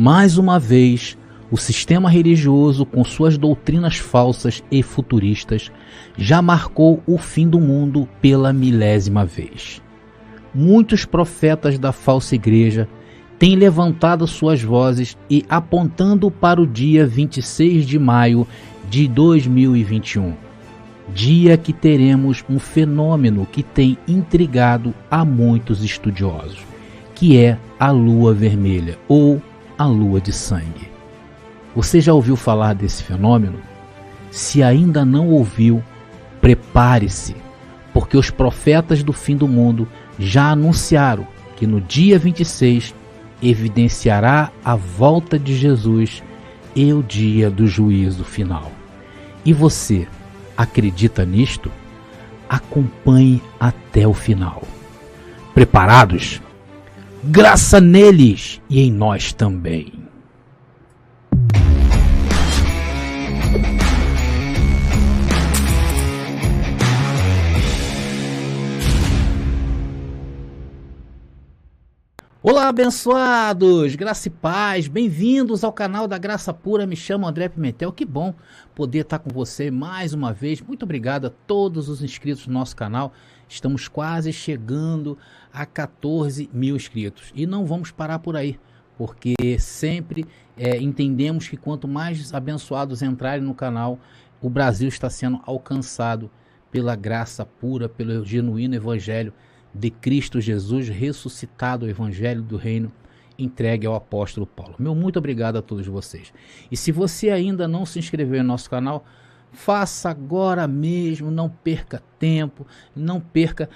mais uma vez, o sistema religioso, com suas doutrinas falsas e futuristas, já marcou o fim do mundo pela milésima vez. Muitos profetas da falsa igreja têm levantado suas vozes e apontando para o dia 26 de maio de 2021, dia que teremos um fenômeno que tem intrigado a muitos estudiosos, que é a lua vermelha ou a lua de sangue. Você já ouviu falar desse fenômeno? Se ainda não ouviu, prepare-se, porque os profetas do fim do mundo já anunciaram que no dia 26 evidenciará a volta de Jesus e o dia do juízo final. E você acredita nisto? Acompanhe até o final. Preparados? Graça neles e em nós também. Olá, abençoados, graça e paz, bem-vindos ao canal da Graça Pura. Me chamo André Pimentel, que bom poder estar com você mais uma vez. Muito obrigado a todos os inscritos do nosso canal. Estamos quase chegando a 14 mil inscritos e não vamos parar por aí, porque sempre entendemos que quanto mais abençoados entrarem no canal, o Brasil está sendo alcançado pela graça pura, pelo genuíno evangelho de Cristo Jesus ressuscitado, o evangelho do reino entregue ao apóstolo Paulo. Meu muito obrigado a todos vocês. E se você ainda não se inscreveu no nosso canal, faça agora mesmo, não perca tempo, não perca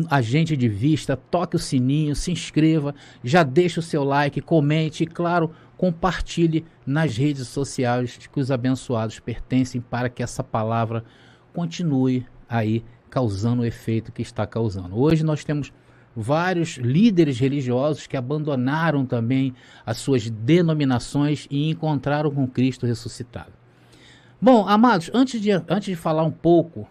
a gente de vista, toque o sininho, se inscreva, já deixe o seu like, comente e, claro, compartilhe nas redes sociais que os abençoados pertencem para que essa palavra continue aí causando o efeito que está causando. Hoje nós temos vários líderes religiosos que abandonaram também as suas denominações e encontraram com Cristo ressuscitado. Bom, amados, antes de falar um pouco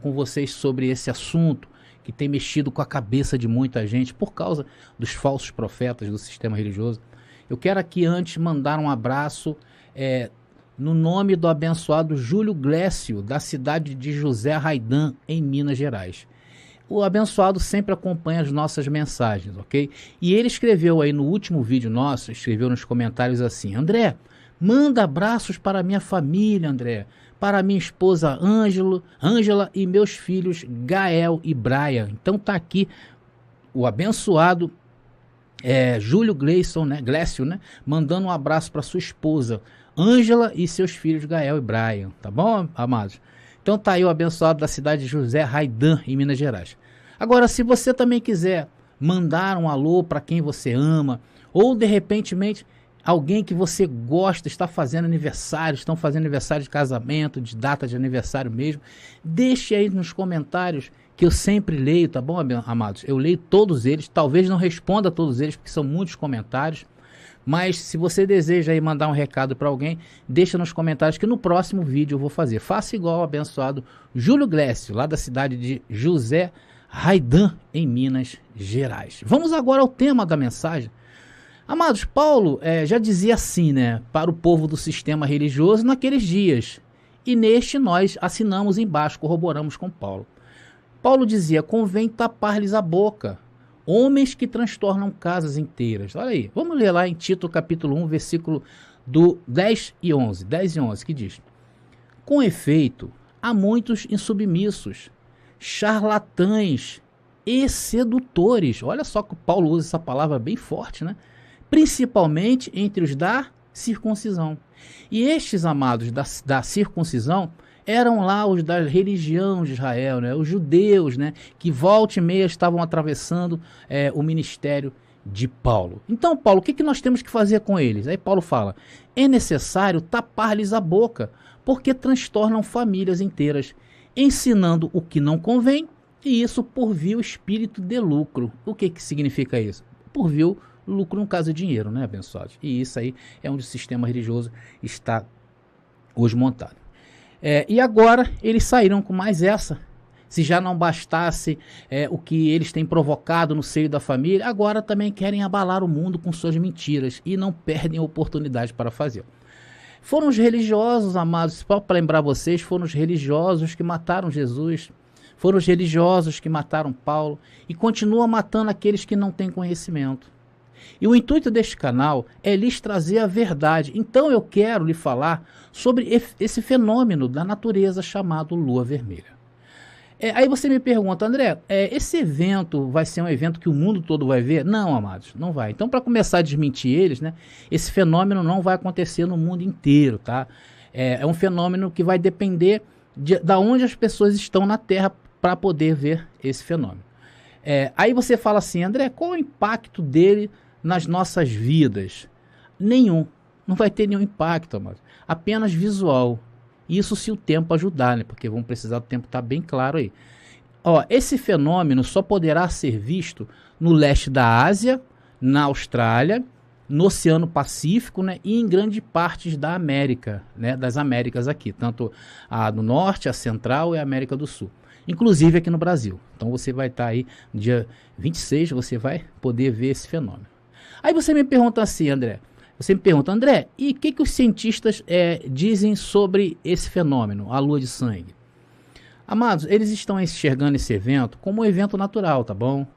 com vocês sobre esse assunto que tem mexido com a cabeça de muita gente por causa dos falsos profetas do sistema religioso, eu quero aqui antes mandar um abraço no nome do abençoado Júlio Glécio, da cidade de José Raidan, em Minas Gerais. O abençoado sempre acompanha as nossas mensagens, ok? E ele escreveu aí no último vídeo nosso, escreveu nos comentários assim: André, manda abraços para minha família, André, para minha esposa Ângela e meus filhos Gael e Brian. Então tá aqui o abençoado Júlio Glécio, né? Mandando um abraço para sua esposa Ângela e seus filhos Gael e Brian, tá bom, amados? Então tá aí o abençoado da cidade de José Raidan, em Minas Gerais. Agora, se você também quiser mandar um alô para quem você ama, ou de repentemente alguém que você gosta está fazendo aniversário, estão fazendo aniversário de casamento, de data de aniversário mesmo, deixe aí nos comentários que eu sempre leio, tá bom, amados? Eu leio todos eles, talvez não responda a todos eles, porque são muitos comentários. Mas se você deseja aí mandar um recado para alguém, deixa nos comentários que no próximo vídeo eu vou fazer. Faça igual ao abençoado Júlio Glécio, lá da cidade de José Raidan, em Minas Gerais. Vamos agora ao tema da mensagem. Amados, Paulo já dizia assim, né, para o povo do sistema religioso naqueles dias. E neste nós assinamos embaixo, corroboramos com Paulo. Paulo dizia: convém tapar-lhes a boca, homens que transtornam casas inteiras. Olha aí, vamos ler lá em Tito capítulo 1, versículo do 10 e 11, que diz: com efeito, há muitos insubmissos, charlatães e sedutores. Olha só que Paulo usa essa palavra bem forte, né? Principalmente entre os da circuncisão. E estes, amados, da circuncisão eram lá os da religião de Israel, né? Os judeus, né? Que volta e meia estavam atravessando o ministério de Paulo. Então, Paulo, o que nós temos que fazer com eles? Aí Paulo fala: é necessário tapar-lhes a boca, porque transtornam famílias inteiras, ensinando o que não convém, e isso por vil espírito de lucro. O que significa isso? Por vil lucro, no caso, dinheiro, né, abençoados? E isso aí é onde o sistema religioso está hoje montado. E agora eles saíram com mais essa, Se já não bastasse o que eles têm provocado no seio da família, agora também querem abalar o mundo com suas mentiras e não perdem a oportunidade para fazer. Foram os religiosos, amados, para lembrar vocês, foram os religiosos que mataram Jesus, foram os religiosos que mataram Paulo e continuam matando aqueles que não têm conhecimento. E o intuito deste canal é lhes trazer a verdade. Então eu quero lhe falar sobre esse fenômeno da natureza chamado lua vermelha. Aí você me pergunta, André, esse evento vai ser um evento que o mundo todo vai ver? Não, amados, não vai. Então, para começar a desmentir eles, né, esse fenômeno não vai acontecer no mundo inteiro, tá? É um fenômeno que vai depender da onde as pessoas estão na Terra para poder ver esse fenômeno. Aí você fala assim, André, qual o impacto dele nas nossas vidas? Nenhum. Não vai ter nenhum impacto, amados. Apenas visual. Isso se o tempo ajudar, né? Porque vamos precisar do tempo estar bem claro aí. Esse fenômeno só poderá ser visto no leste da Ásia, na Austrália, no Oceano Pacífico, né? E em grande partes da América, né? Das Américas aqui, tanto a do Norte, a Central e a América do Sul. Inclusive aqui no Brasil. Então você vai estar aí no dia 26, você vai poder ver esse fenômeno. Aí você me pergunta assim, André, e o que os cientistas dizem sobre esse fenômeno, a lua de sangue? Amados, eles estão enxergando esse evento como um evento natural, tá bom?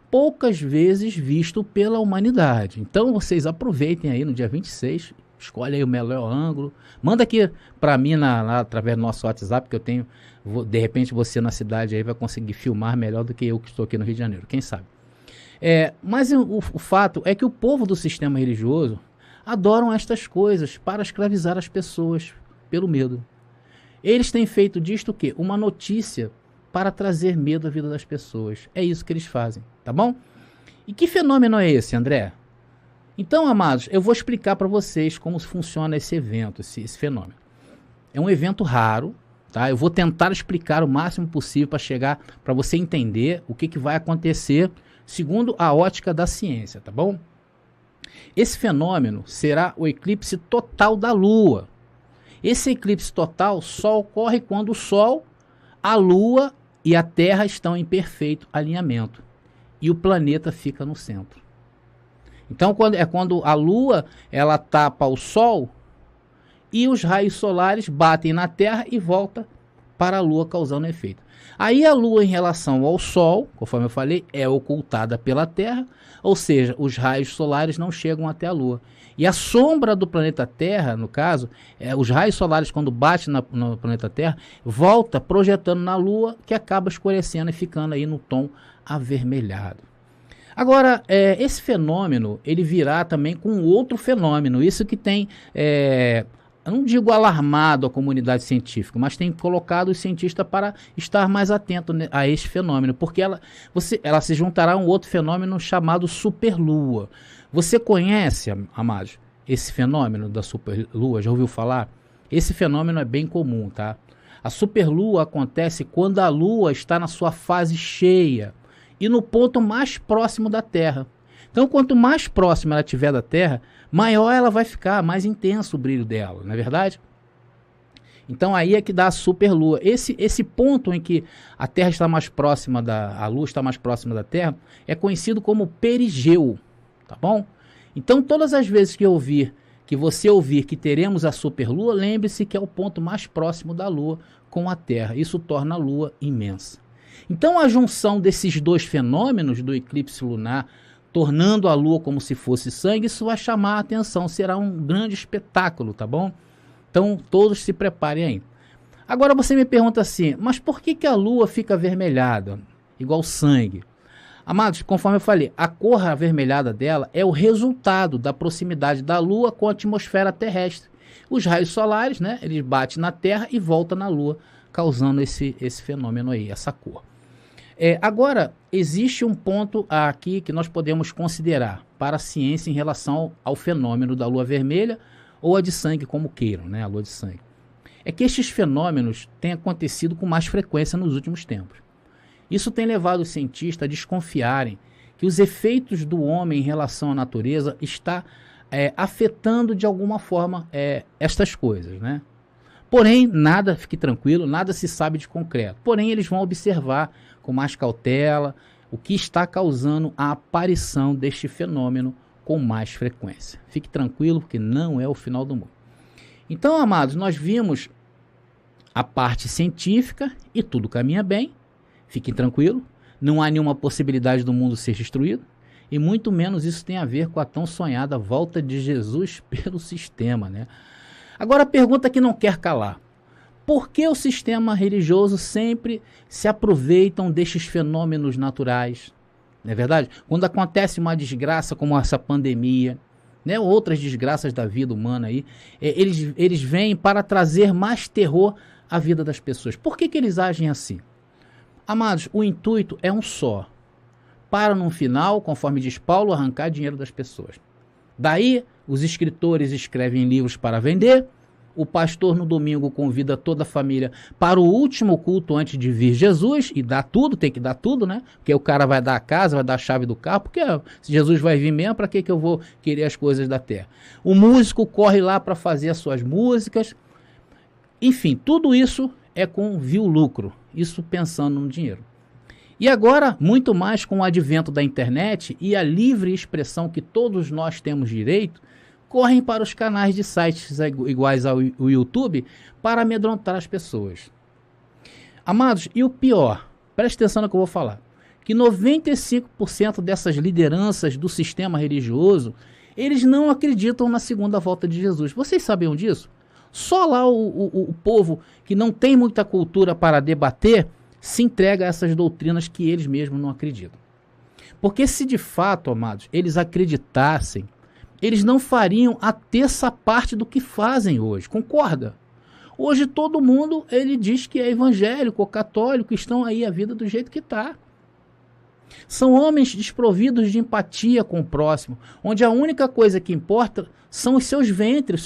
Poucas vezes visto pela humanidade. Então vocês aproveitem aí no dia 26, escolhe aí o melhor ângulo, manda aqui para mim através do nosso WhatsApp, que eu tenho, de repente você na cidade aí vai conseguir filmar melhor do que eu que estou aqui no Rio de Janeiro, quem sabe? Mas o fato é que o povo do sistema religioso adoram estas coisas para escravizar as pessoas pelo medo. Eles têm feito disto o quê? Uma notícia para trazer medo à vida das pessoas. É isso que eles fazem, tá bom? E que fenômeno é esse, André? Então, amados, eu vou explicar para vocês como funciona esse evento, esse fenômeno. É um evento raro, tá? Eu vou tentar explicar o máximo possível para chegar, para você entender o que vai acontecer segundo a ótica da ciência, tá bom? Esse fenômeno será o eclipse total da Lua. Esse eclipse total só ocorre quando o Sol, a Lua e a Terra estão em perfeito alinhamento e o planeta fica no centro. Então quando a Lua ela tapa o Sol e os raios solares batem na Terra e voltam para a Lua causando efeito. Aí a Lua em relação ao Sol, conforme eu falei, é ocultada pela Terra, ou seja, os raios solares não chegam até a Lua. E a sombra do planeta Terra, no caso, os raios solares quando batem no planeta Terra, volta projetando na Lua, que acaba escurecendo e ficando aí no tom avermelhado. Agora, esse fenômeno, ele virá também com outro fenômeno, isso que tem... eu não digo alarmado a comunidade científica, mas tem colocado os cientistas para estar mais atento a este fenômeno, porque ela se juntará a um outro fenômeno chamado superlua. Você conhece, amados, esse fenômeno da superlua? Já ouviu falar? Esse fenômeno é bem comum, tá? A superlua acontece quando a Lua está na sua fase cheia e no ponto mais próximo da Terra. Então, quanto mais próxima ela estiver da Terra, maior ela vai ficar, mais intenso o brilho dela, não é verdade? Então aí é que dá a superlua. Esse ponto em que a Terra está mais próxima a Lua está mais próxima da Terra, é conhecido como perigeu, tá bom? Então todas as vezes que você ouvir que teremos a superlua, lembre-se que é o ponto mais próximo da Lua com a Terra. Isso torna a Lua imensa. Então a junção desses dois fenômenos do eclipse lunar, tornando a Lua como se fosse sangue, isso vai chamar a atenção, será um grande espetáculo, tá bom? Então todos se preparem aí. Agora você me pergunta assim, mas por que a Lua fica avermelhada, igual sangue? Amados, conforme eu falei, a cor avermelhada dela é o resultado da proximidade da Lua com a atmosfera terrestre. Os raios solares, né, eles batem na Terra e voltam na Lua, causando esse fenômeno aí, essa cor. Agora, existe um ponto aqui que nós podemos considerar para a ciência em relação ao fenômeno da lua vermelha ou a de sangue, como queiram, né, a lua de sangue. É que estes fenômenos têm acontecido com mais frequência nos últimos tempos. Isso tem levado os cientistas a desconfiarem que os efeitos do homem em relação à natureza está afetando de alguma forma estas coisas, né? Porém, nada, fique tranquilo, nada se sabe de concreto. Porém, eles vão observar com mais cautela o que está causando a aparição deste fenômeno com mais frequência. Fique tranquilo, porque não é o final do mundo. Então, amados, nós vimos a parte científica e tudo caminha bem. Fiquem tranquilos, não há nenhuma possibilidade do mundo ser destruído. E muito menos isso tem a ver com a tão sonhada volta de Jesus pelo sistema, né? Agora a pergunta que não quer calar. Por que o sistema religioso sempre se aproveitam destes fenômenos naturais? Não é verdade? Quando acontece uma desgraça como essa pandemia, né, outras desgraças da vida humana aí, eles vêm para trazer mais terror à vida das pessoas. Por que eles agem assim? Amados, o intuito é um só. Para no final, conforme diz Paulo, arrancar dinheiro das pessoas. Daí, os escritores escrevem livros para vender, o pastor no domingo convida toda a família para o último culto antes de vir Jesus, e dá tudo, tem que dar tudo, né? Porque o cara vai dar a casa, vai dar a chave do carro, porque se Jesus vai vir mesmo, para que eu vou querer as coisas da terra? O músico corre lá para fazer as suas músicas, enfim, tudo isso é com vil lucro, isso pensando no dinheiro. E agora, muito mais com o advento da internet e a livre expressão que todos nós temos direito, correm para os canais de sites iguais ao YouTube para amedrontar as pessoas. Amados, e o pior, preste atenção no que eu vou falar, que 95% dessas lideranças do sistema religioso, eles não acreditam na segunda volta de Jesus. Vocês sabiam disso? Só lá o povo que não tem muita cultura para debater se entrega a essas doutrinas que eles mesmos não acreditam. Porque se de fato, amados, eles acreditassem, eles não fariam a terça parte do que fazem hoje, concorda? Hoje todo mundo, ele diz que é evangélico ou católico, estão aí a vida do jeito que está. São homens desprovidos de empatia com o próximo, onde a única coisa que importa são os seus ventres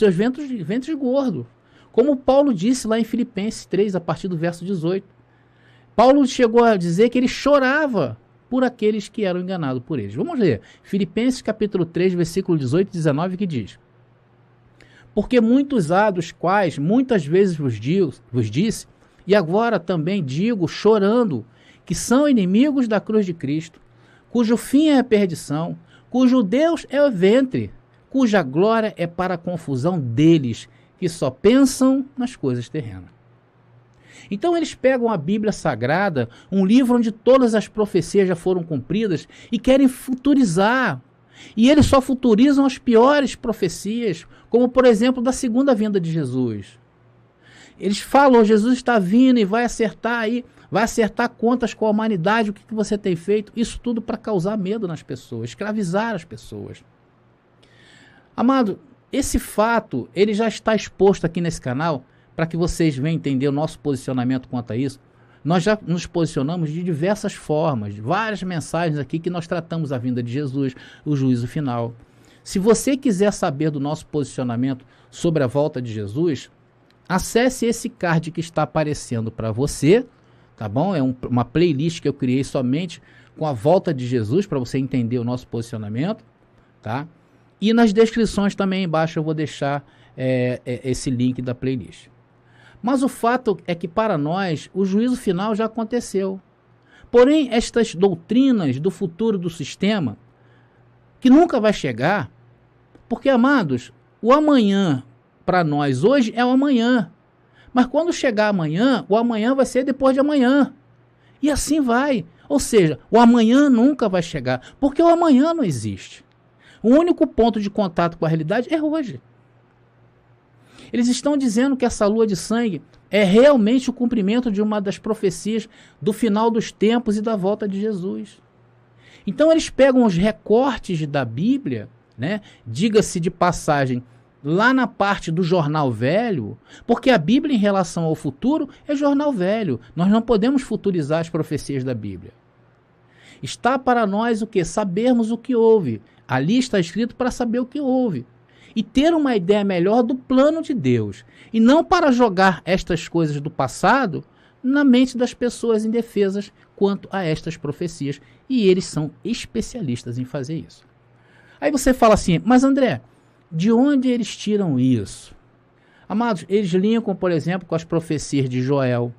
gordos. Como Paulo disse lá em Filipenses 3, a partir do verso 18. Paulo chegou a dizer que ele chorava por aqueles que eram enganados por eles. Vamos ler. Filipenses capítulo 3, versículo 18 e 19, que diz: porque muitos há dos quais muitas vezes vos disse, e agora também digo, chorando, que são inimigos da cruz de Cristo, cujo fim é a perdição, cujo Deus é o ventre, cuja glória é para a confusão deles, que só pensam nas coisas terrenas. Então eles pegam a Bíblia Sagrada, um livro onde todas as profecias já foram cumpridas, e querem futurizar. E eles só futurizam as piores profecias, como por exemplo da segunda vinda de Jesus. Eles falam, Jesus está vindo e vai acertar contas com a humanidade, o que você tem feito? Isso tudo para causar medo nas pessoas, escravizar as pessoas. Amado, esse fato, ele já está exposto aqui nesse canal, para que vocês venham entender o nosso posicionamento quanto a isso. Nós já nos posicionamos de diversas formas, de várias mensagens aqui que nós tratamos a vinda de Jesus, o juízo final. Se você quiser saber do nosso posicionamento sobre a volta de Jesus, acesse esse card que está aparecendo para você, tá bom? É uma playlist que eu criei somente com a volta de Jesus, para você entender o nosso posicionamento, tá? E nas descrições também embaixo eu vou deixar esse link da playlist. Mas o fato é que para nós o juízo final já aconteceu. Porém, estas doutrinas do futuro do sistema, que nunca vai chegar, porque, amados, o amanhã para nós hoje é o amanhã. Mas quando chegar amanhã, o amanhã vai ser depois de amanhã. E assim vai. Ou seja, o amanhã nunca vai chegar, porque o amanhã não existe. O único ponto de contato com a realidade é hoje. Eles estão dizendo que essa lua de sangue é realmente o cumprimento de uma das profecias do final dos tempos e da volta de Jesus. Então eles pegam os recortes da Bíblia, né? Diga-se de passagem, lá na parte do jornal velho, porque a Bíblia em relação ao futuro é jornal velho. Nós não podemos futurizar as profecias da Bíblia. Está para nós o que? Sabermos o que houve. Ali está escrito para saber o que houve. E ter uma ideia melhor do plano de Deus. E não para jogar estas coisas do passado na mente das pessoas indefesas quanto a estas profecias. E eles são especialistas em fazer isso. Aí você fala assim, mas André, de onde eles tiram isso? Amados, eles linkam, por exemplo, com as profecias de Joel.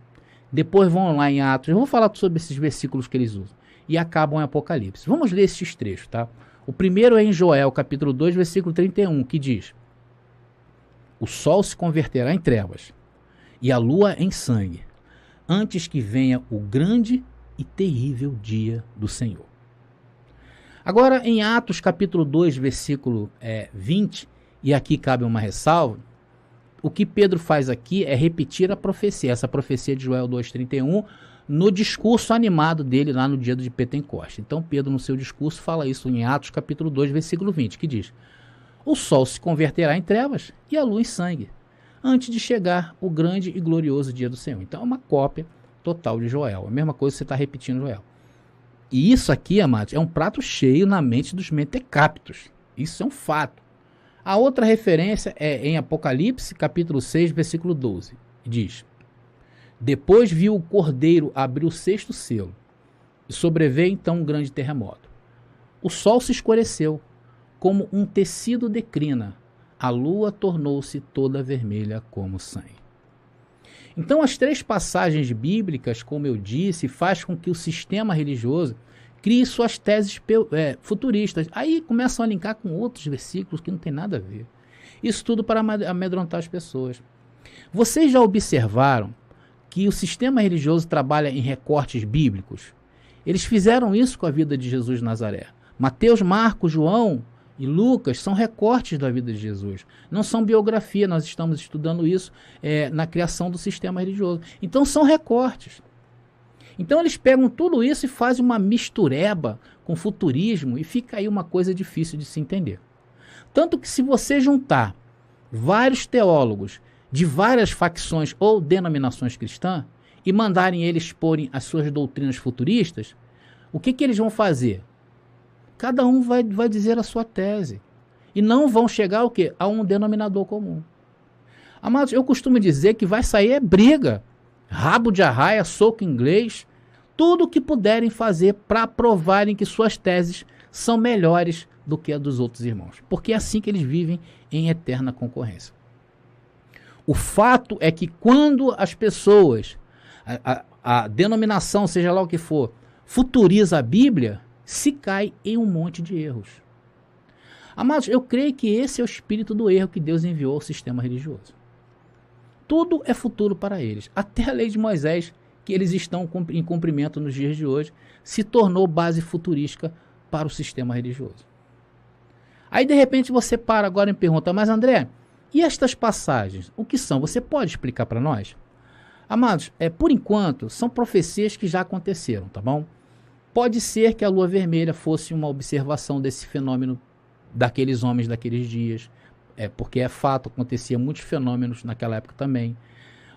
Depois vão lá em Atos. Eu vou falar sobre esses versículos que eles usam. E acabam em Apocalipse. Vamos ler esses trechos, tá? O primeiro é em Joel, capítulo 2, versículo 31, que diz: o sol se converterá em trevas e a lua em sangue, antes que venha o grande e terrível dia do Senhor. Agora, em Atos, capítulo 2, versículo 20, e aqui cabe uma ressalva, o que Pedro faz aqui é repetir a profecia, essa profecia de Joel 2,31, no discurso animado dele lá no dia de Pentecoste. Então Pedro, no seu discurso, fala isso em Atos capítulo 2, versículo 20, que diz: o sol se converterá em trevas e a lua em sangue, antes de chegar o grande e glorioso dia do Senhor. Então é uma cópia total de Joel, a mesma coisa que você está repetindo Joel. E isso aqui, amados, é um prato cheio na mente dos mentecaptos. Isso é um fato. A outra referência é em Apocalipse, capítulo 6, versículo 12. Diz: depois viu o cordeiro abrir o sexto selo, e sobreveio então um grande terremoto. O sol se escureceu, como um tecido de crina. A lua tornou-se toda vermelha como sangue. Então as três passagens bíblicas, como eu disse, faz com que o sistema religioso crie suas teses futuristas. Aí começam a linkar com outros versículos que não tem nada a ver. Isso tudo para amedrontar as pessoas. Vocês já observaram que o sistema religioso trabalha em recortes bíblicos? Eles fizeram isso com a vida de Jesus de Nazaré. Mateus, Marcos, João e Lucas são recortes da vida de Jesus. Não são biografia, nós estamos estudando isso na criação do sistema religioso. Então são recortes. Então eles pegam tudo isso e fazem uma mistureba com futurismo e fica aí uma coisa difícil de se entender. Tanto que se você juntar vários teólogos de várias facções ou denominações cristãs e mandarem eles exporem as suas doutrinas futuristas, o que eles vão fazer? Cada um vai dizer a sua tese. E não vão chegar ao quê? A um denominador comum. Amados, eu costumo dizer que vai sair briga. Rabo de arraia, soco inglês, tudo o que puderem fazer para provarem que suas teses são melhores do que a dos outros irmãos. Porque é assim que eles vivem em eterna concorrência. O fato é que quando as pessoas, a denominação, seja lá o que for, futuriza a Bíblia, se cai em um monte de erros. Amados, eu creio que esse é o espírito do erro que Deus enviou ao sistema religioso. Tudo é futuro para eles. Até a lei de Moisés, que eles estão em cumprimento nos dias de hoje, se tornou base futurística para o sistema religioso. Aí, de repente, você para agora e pergunta: mas André, e estas passagens? O que são? Você pode explicar para nós? Amados, por enquanto, são profecias que já aconteceram, tá bom? Pode ser que a lua vermelha fosse uma observação desse fenômeno daqueles homens daqueles dias, porque é fato, acontecia muitos fenômenos naquela época também.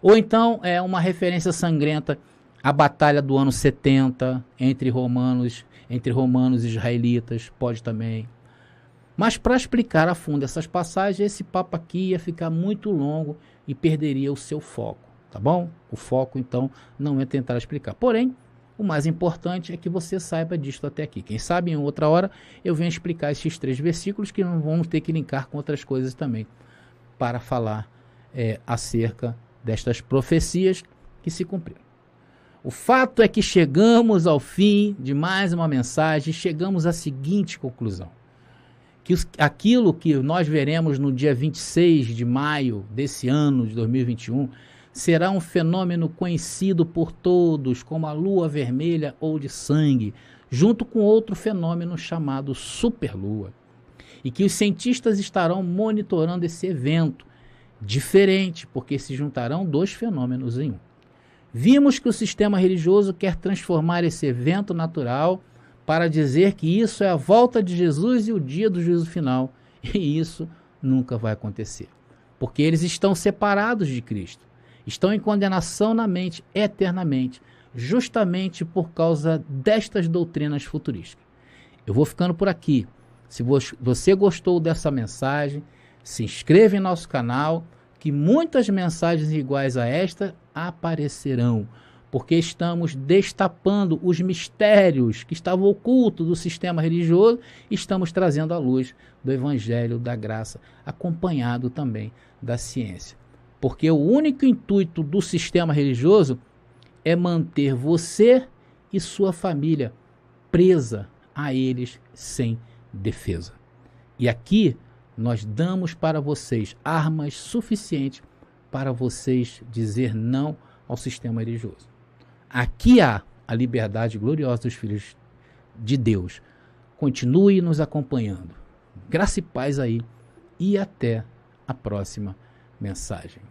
Ou então é uma referência sangrenta à batalha do ano 70 entre romanos e israelitas, pode também. Mas para explicar a fundo essas passagens, esse papo aqui ia ficar muito longo e perderia o seu foco, tá bom? O foco, então, não é tentar explicar. Porém, o mais importante é que você saiba disto até aqui. Quem sabe em outra hora eu venho explicar esses 3 versículos que não vamos ter que linkar com outras coisas também para falar acerca destas profecias que se cumpriram. O fato é que chegamos ao fim de mais uma mensagem, chegamos à seguinte conclusão: que aquilo que nós veremos no dia 26 de maio desse ano de 2021 será um fenômeno conhecido por todos como a lua vermelha ou de sangue, junto com outro fenômeno chamado superlua. E que os cientistas estarão monitorando esse evento, diferente, porque se juntarão 2 fenômenos em um. Vimos que o sistema religioso quer transformar esse evento natural para dizer que isso é a volta de Jesus e o dia do juízo final. E isso nunca vai acontecer, porque eles estão separados de Cristo. Estão em condenação na mente eternamente, justamente por causa destas doutrinas futurísticas. Eu vou ficando por aqui. Se você gostou dessa mensagem, se inscreva em nosso canal, que muitas mensagens iguais a esta aparecerão, porque estamos destapando os mistérios que estavam ocultos do sistema religioso e estamos trazendo à luz do Evangelho da Graça, acompanhado também da ciência. Porque o único intuito do sistema religioso é manter você e sua família presa a eles sem defesa. E aqui nós damos para vocês armas suficientes para vocês dizer não ao sistema religioso. Aqui há a liberdade gloriosa dos filhos de Deus. Continue nos acompanhando. Graça e paz aí e até a próxima mensagem.